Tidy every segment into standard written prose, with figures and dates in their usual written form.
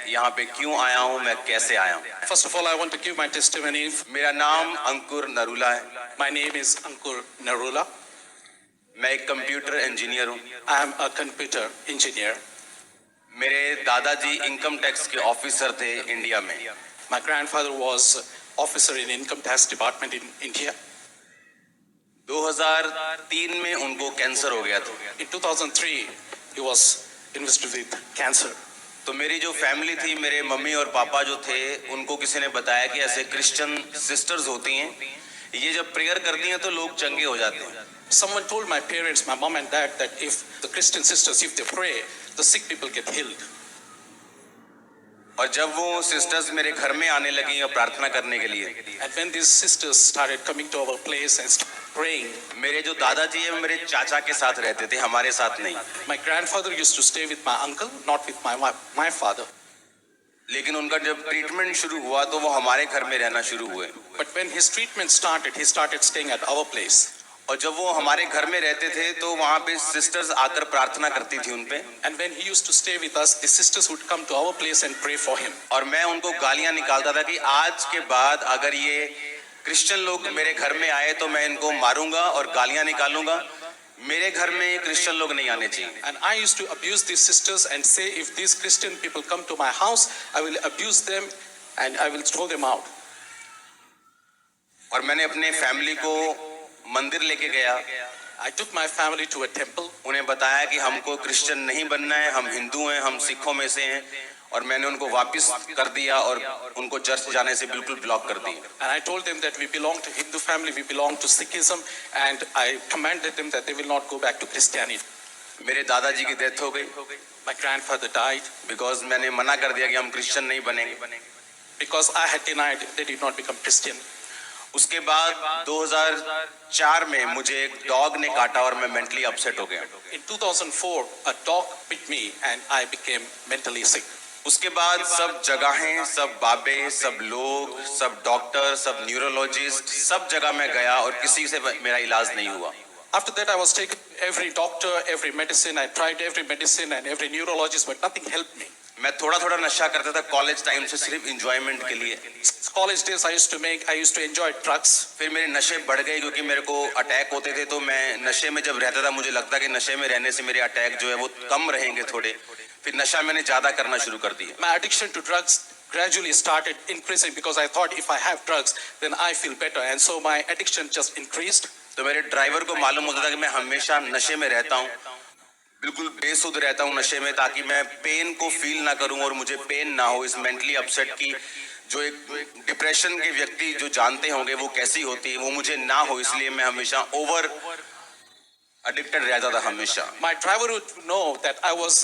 यहाँ पे क्यों आया हूँ, मैं कैसे आया हूँ। First of all, I want to give my testimony. मेरा नाम अंकुर नरूला है। My name is Ankur Narula. मैं एक कंप्यूटर इंजीनियर हूँ। I am a computer engineer. मेरे दादाजी इनकम टैक्स के ऑफिसर थे इंडिया में। My grandfather was officer in income tax department in India. 2003 में उनको कैंसर हो गया था। In 2003, he was invested with cancer. तो मेरी जो फैमिली थी, मेरे मम्मी और पापा जो थे, उनको किसी ने बताया कि ऐसे क्रिश्चियन सिस्टर्स होती हैं, ये जब प्रेयर करती हैं तो लोग चंगे हो जाते हैं। Someone told my parents, my mom and dad, that if the Christian sisters, if they pray, the sick people get healed. और जब वो सिस्टर्स मेरे घर में आने लगी और प्रार्थना करने के लिए, And when these sisters started coming to our place and praying, मेरे जो दादाजी है मेरे चाचा के साथ रहते थे, हमारे साथ नहीं। my grandfather used to stay with my uncle, not with my father. लेकिन उनका जब ट्रीटमेंट शुरू हुआ तो वो हमारे घर में रहना शुरू हुए। But when his treatment started, he started staying at our place. और जब वो हमारे घर में रहते थे तो वहाँ पे सिस्टर्स आकर प्रार्थना करती थी उन पे। And when he used to stay with us, the sisters would come to our place and pray for him. और मैं उनको गालियाँ निकालता था कि आज के बाद अगर ये क्रिश्चियन लोग मेरे घर में आए तो मैं इनको मारूंगा और गालियाँ निकालूंगा। मेरे घर में क्रिश्चियन लोग नहीं आने चाहिए। And I used to abuse these sisters and say, if these Christian people come to my house, I will abuse them and I will throw them out. और मैंने अपने फैमिली को मंदिर लेके गया। I took my family to a temple. उन्हें बताया कि हमको क्रिश्चियन नहीं बनना है, हम हिंदू हैं, हम सिखों में से हैं। और मैंने उनको वापस कर दिया और उनको चर्च जाने से बिल्कुल ब्लॉक कर दिया। And I told them that we belong to Hindu family, we belong to Sikhism, and I commanded them that they will not go back to Christianity. मेरे दादाजी की डेथ हो गई। My grandfather died बिकॉज मैंने मना कर दिया कि हम क्रिश्चियन नहीं बनेंगे। because I had denied they did not become Christian. उसके बाद 2004 में मुझे एक डॉग ने काटा और मैं मेंटली अपसेट हो गया। In 2004, a dog bit me and I became mentally sick. उसके बाद सब जगहें, सब बाबे, सब लोग, सब डॉक्टर, सब न्यूरोलॉजिस्ट, सब जगह मैं गया और किसी से मेरा इलाज नहीं हुआ। After that, I was taking every doctor, every medicine. I tried every medicine and every neurologist, but nothing helped me. मैं थोड़ा थोड़ा नशा करता था कॉलेज टाइम से, सिर्फ एंजॉयमेंट के लिए। College days, I used to enjoy drugs. फिर मेरे नशे बढ़ गए क्योंकि मेरे को अटैक होते थे, तो मैं नशे में जब रहता था मुझे लगता कि नशे में रहने से मेरे अटैक जो है वो कम रहेंगे थोड़े। फिर नशा मैंने ज्यादा करना शुरू कर दिया। My addiction to drugs gradually started increasing because I thought if I have drugs, then I feel better, and so my addiction just increased. तो मेरे ड्राइवर को मालूम होता था कि मैं हमेशा नशे में रहता हूँ, बिल्कुल बेसुध रहता हूँ नशे में, ताकि मैं पेन को फील ना करूँ और मुझे पेन ना हो। इस मेंटली अपसेट की जो एक डिप्रेशन के व्यक्ति जो जानते होंगे वो कैसी होती है, वो मुझे ना हो, इसलिए मैं हमेशा ओवर addicted रहता था हमेशा। My driver would know that I was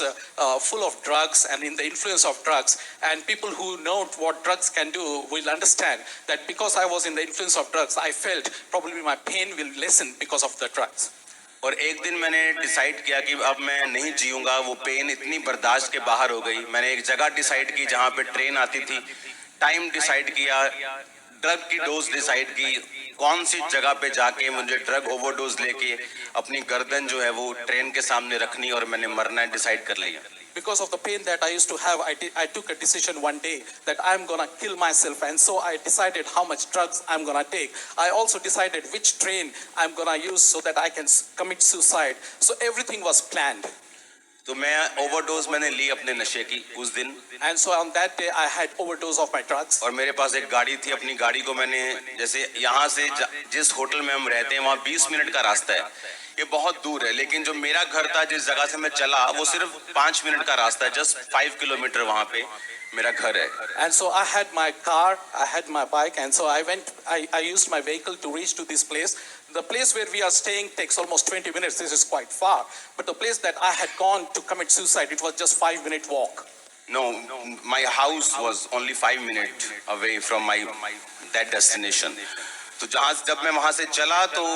full of drugs and in the influence of drugs, and people who know what drugs can do will understand that because I was in the influence of drugs, I felt probably my pain will lessen because of the drugs. और एक दिन मैंने decide किया कि अब मैं नहीं जीऊंगा, वो पेन इतनी बर्दाश्त के बाहर हो गई। मैंने एक जगह डिसाइड की जहाँ पे ट्रेन आती थी, टाइम डिसाइड किया, ड्रग की डोज डिसाइड की, कौन सी जगह पे जाके मुझे ड्रग ओवरडोज लेके अपनी गर्दन जो है वो ट्रेन के सामने रखनी और मैंने मरना डिसाइड कर लिया। Because of the pain that I used to have, I took a decision one day that I'm gonna kill myself, and so I decided how much drugs I'm gonna take. I also decided which train I'm gonna use so that I can commit suicide. So everything was planned. तो मैं overdose मैंने ली अपने नशे की उस दिन। And so on that day I had overdose of my drugs. और मेरे पास एक गाड़ी थी, अपनी गाड़ी को मैंने, जैसे यहाँ से जिस होटल में हम रहते हैं वहाँ 20 मिनट का रास्ता है, ये बहुत दूर है, लेकिन जो मेरा घर था जिस जगह से मैं चला वो सिर्फ 5 मिनट का रास्ता है, जस्ट 5 किलोमीटर वहाँ पे मेरा घर है। And so I had my car, I had my bike, and so I used my vehicle to reach to this place. The place where we are staying takes almost 20 minutes. This is quite far. But the place that I had gone to commit suicide, it was just 5-minute walk. No, my house was only 5 minutes away from that destination. तो जब मैं वहाँ से चला तो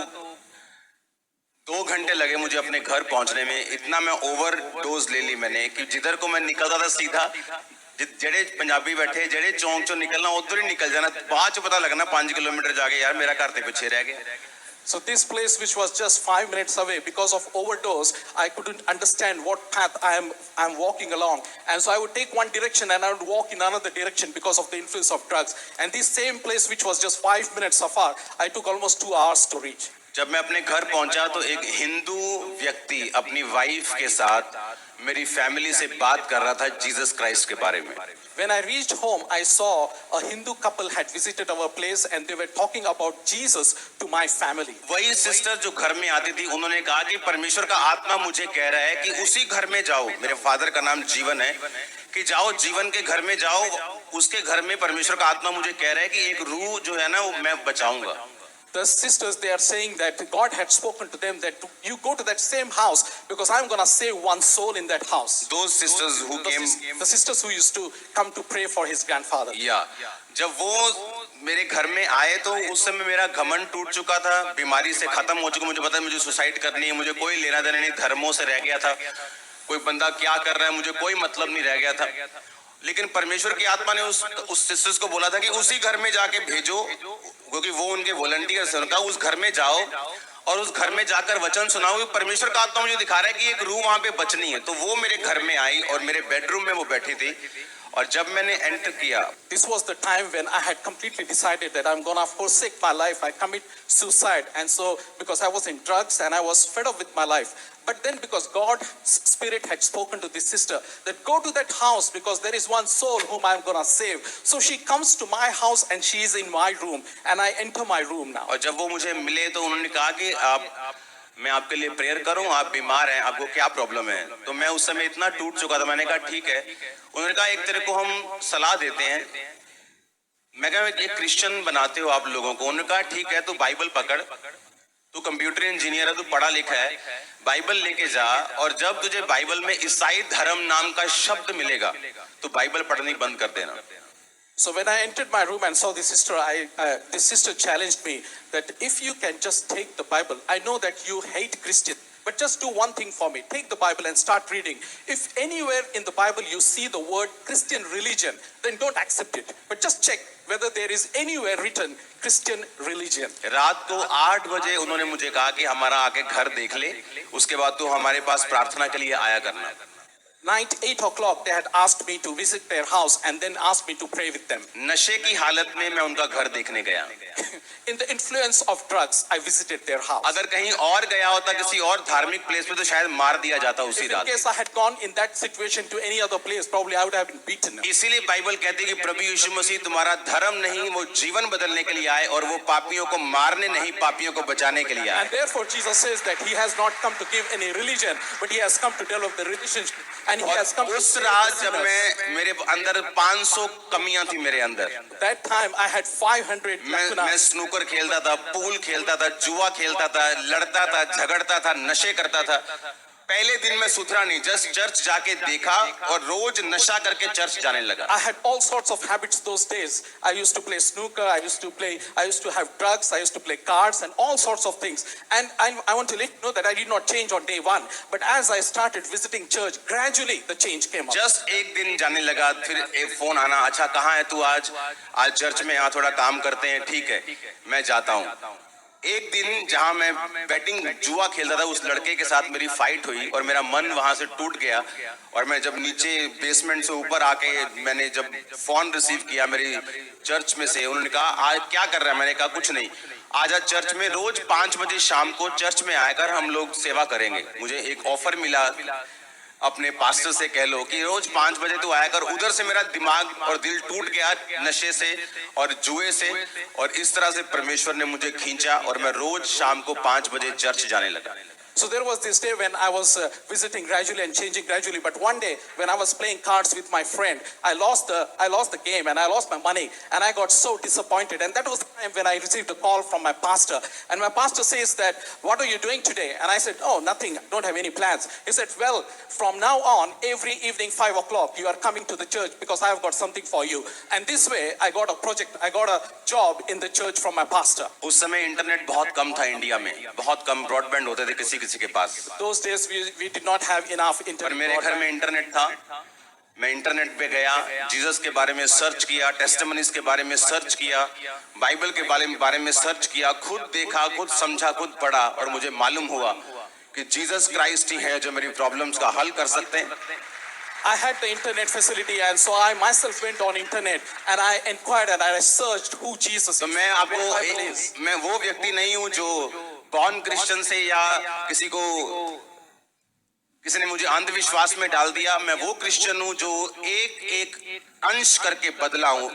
2 घंटे लगे मुझे अपने घर पहुँचने में। इतना मैं ओवर डोज ले ली मैंने कि जिधर को मैं निकलता था सीधा, जेड़े पंजाबी बैठे जेड़े चौंक चो निकलना उधर ही निकल जाना, बाद च पता लगना 5 किलोमीटर जाके यार मेरा घर ते पिछे रह गया। So this place, which was just 5 minutes away, because of overdose, I couldn't understand what path I'm walking along. And so I would take one direction and I would walk in another direction because of the influence of drugs. And this same place, which was just 5 minutes afar, I took almost 2 hours to reach. जब मैं अपने घर पहुंचा तो एक हिंदू व्यक्ति अपनी wife के साथ मेरी फैमिली से बात कर रहा था जीसस क्राइस्ट के बारे में। When I reached home, I saw a Hindu couple had visited our place and they were talking about Jesus to my family. वही सिस्टर जो घर में आती थी, उन्होंने कहा कि परमेश्वर का आत्मा मुझे कह रहा है कि उसी घर में जाओ। मेरे फादर का नाम जीवन है, कि जाओ जीवन के घर में जाओ, उसके घर में परमेश्वर का आत्मा मुझे कह रहा है कि एक रूह जो है ना वो मैं बचाऊंगा। The sisters, they are saying that God had spoken to them that you go to that same house because I'm going to save one soul in that house. Those sisters who came, the sisters who used to come to pray for his grandfather. जब वो मेरे घर में आए तो उस समय मेरा घमंड टूट चुका था, बीमारी से खत्म हो चुका। मुझे पता है मुझे सुसाइड करनी है, मुझे कोई लेना देना नहीं, धर्मों से रह गया था, कोई बंदा क्या कर रहा है मुझे कोई मतलब नहीं रह गया था। लेकिन परमेश्वर की आत्मा ने उस सिस्टर्स को बोला था कि उसी घर में जाके भेजो, क्योंकि वो उनके वॉलंटियर्स हैं। उनका उस घर में जाओ और उस घर में जाकर वचन सुनाओ कि परमेश्वर का आत्मा मुझे दिखा रहा है कि एक रूह वहां पे बचनी है। तो वो मेरे घर में आई और मेरे बेडरूम में वो बैठी थी। और जब मैंने एंटर किया, this was the time when I had completely decided that I'm gonna forsake my life. I commit suicide, and so because I was in drugs and I was fed up with my life. But then because God's Spirit had spoken to this sister that go to that house because there is one soul whom I'm gonna save. So she comes to my house and she is in my room and I enter my room now. और जब वो मुझे मिले तो उन्होंने कहा कि मैं आपके लिए प्रेयर करूं, आप बीमार हैं, आपको क्या प्रॉब्लम है? तो मैं उस समय इतना टूट चुका था, मैंने कहा ठीक है। उन्होंने कहा एक तेरे को हम सलाह देते हैं। मैं कहा एक क्रिश्चियन बनाते हो आप लोगों को। उन्होंने कहा ठीक है, तू बाइबल पकड़, तू कंप्यूटर इंजीनियर है, तू पढ़ा लिखा है, बाइबल लेके जा और जब तुझे बाइबल में ईसाई धर्म नाम का शब्द मिलेगा तो बाइबल पढ़नी बंद कर देना। So when I entered my room and saw this sister, this sister challenged me that if you can just take the Bible, I know that you hate Christians, but just do one thing for me. Take the Bible and start reading. If anywhere in the Bible you see the word Christian religion, then don't accept it. But just check whether there is anywhere written Christian religion. रात को 8 बजे उन्होंने मुझे कहा कि हमारा आके घर देख ले, उसके बाद तू हमारे पास प्रार्थना के लिए आया करना। Night 8 o'clock, they had asked me to visit their house and then asked me to pray with them. नशे की हालत में मैं उनका घर देखने गया। In the influence of drugs, I visited their house. अगर कहीं और गया होता किसी और धार्मिक प्लेस पे तो शायद मार दिया जाता उसी रात। In case I had gone in that situation to any other place, probably I would have been beaten. इसीलिए बाइबल कहती है कि प्रभु यीशु मसीह तुम्हारा धर्म नहीं, वो जीवन बदलने के लिए आए और वो पापियों को मारने नहीं, पापियों को बचाने के लिए आए। And therefore Jesus says that he has not come to give any religion, but he has come to develop the relationship. And he has come to उस रात जब मैं मेरे अंदर 500 कमियां थी मेरे अंदर। That time I had 500 मैं स्नूकर खेलता था, पूल खेलता था, जुआ खेलता था, लड़ता था, झगड़ता था, नशे करता था। पहले दिन मैं सुधरा नहीं, जस्ट चर्च जाके देखा और रोज नशा करके चर्च जाने लगा। I had all sorts of habits those days. I used to play snooker, I used to have drugs, I used to play cards and all sorts of things. And I want to let you know that I did not change on day one. But as I started visiting church, gradually the change came up. Just एक दिन जाने लगा, फिर एक phone आना, अच्छा कहाँ है तू आज चर्च में यहाँ थोड़ा काम करते हैं, ठीक है मैं जाता हूँ। एक दिन जहां मैं बैटिंग जुआ खेलता था उस लड़के के साथ मेरी फाइट हुई और मेरा मन वहां से टूट गया। और मैं जब नीचे बेसमेंट से ऊपर आके मैंने जब फोन रिसीव किया मेरी चर्च में से, उन्होंने कहा आज क्या कर रहा है? मैंने कहा कुछ नहीं, आजा चर्च में रोज 5 बजे शाम को चर्च में आकर हम लोग सेवा करेंगे। मुझे एक ऑफर मिला, अपने पास्टर से कह लो कि रोज 5 बजे तू आया कर। उधर से मेरा दिमाग और दिल टूट गया नशे से और जुए से, और इस तरह से परमेश्वर ने मुझे खींचा और मैं रोज शाम को 5 बजे चर्च जाने लगा। So there was this day when I was visiting gradually and changing gradually. But one day when I was playing cards with my friend, I lost the game and I lost my money and I got so disappointed. And that was the time when I received a call from my pastor. And my pastor says that, what are you doing today? And I said, oh, nothing. I don't have any plans. He said, well, from now on, every evening 5 o'clock, you are coming to the church because I have got something for you. And this way, I got a project. I got a job in the church from my pastor. उस समय internet बहुत कम था India में, बहुत कम broadband होते थे किसी के पास। Those days we did not have enough internet. पर मेरे घर में इंटरनेट था मैं इंटरनेट पे गया, जीसस के बारे में सर्च किया, टेस्टिमनीज के बारे में सर्च किया, बाइबल के बारे में सर्च किया, खुद देखा, खुद समझा, खुद पढ़ा, और मुझे मालूम हुआ कि जीसस क्राइस्ट ही है जो मेरी प्रॉब्लम्स का हल कर सकते हैं। I had the internet facility, and so I myself went on internet and I inquired and I searched who Jesus तो is. मैं what the Bible is. मैं वो व्यक्ति नहीं हूं जो बॉर्न क्रिश्चियन से या किसी ने मुझे अंधविश्वास में डाल दिया। मैं वो क्रिश्चियन हूं जो एक एक अंश करके बदला हूं।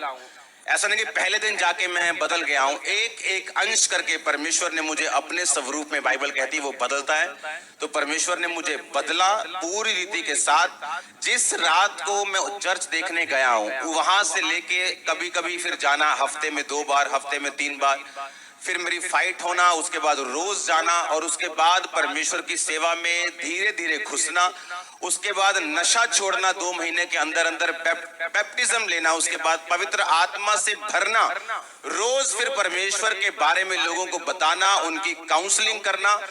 ऐसा नहीं कि पहले दिन जाके मैं बदल गया हूं, एक एक अंश करके परमेश्वर ने मुझे अपने स्वरूप में, बाइबल कहती है वो बदलता है, तो परमेश्वर ने मुझे बदला पूरी रीति के साथ। जिस रात को मैं चर्च देखने गया हूं, वहां से लेके कभी कभी फिर जाना, हफ्ते में 2 बार, हफ्ते में 3 बार, फिर मेरी फाइट होना, उसके बाद रोज जाना, और उसके बाद परमेश्वर की सेवा में धीरे धीरे घुसना, उसके बाद नशा छोड़ना 2 महीने के अंदर अंदर, बैप्टिज्म लेना, उसके बाद पवित्र आत्मा से भरना, रोज फिर परमेश्वर के बारे में लोगों को बताना, उनकी काउंसलिंग करना,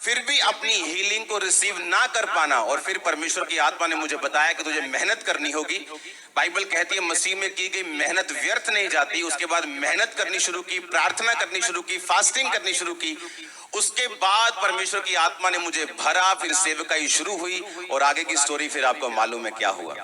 फिर भी अपनी हीलिंग को रिसीव ना कर पाना, और फिर परमेश्वर की आत्मा ने मुझे बताया कि तुझे मेहनत करनी होगी। बाइबल कहती है मसीह में की गई मेहनत व्यर्थ नहीं जाती। उसके बाद मेहनत करनी शुरू की, प्रार्थना करनी शुरू की, फास्टिंग करनी शुरू की, उसके बाद परमेश्वर की आत्मा ने मुझे भरा, फिर सेवकाई शुरू हुई, और आगे की स्टोरी फिर आपको मालूम है क्या हुआ।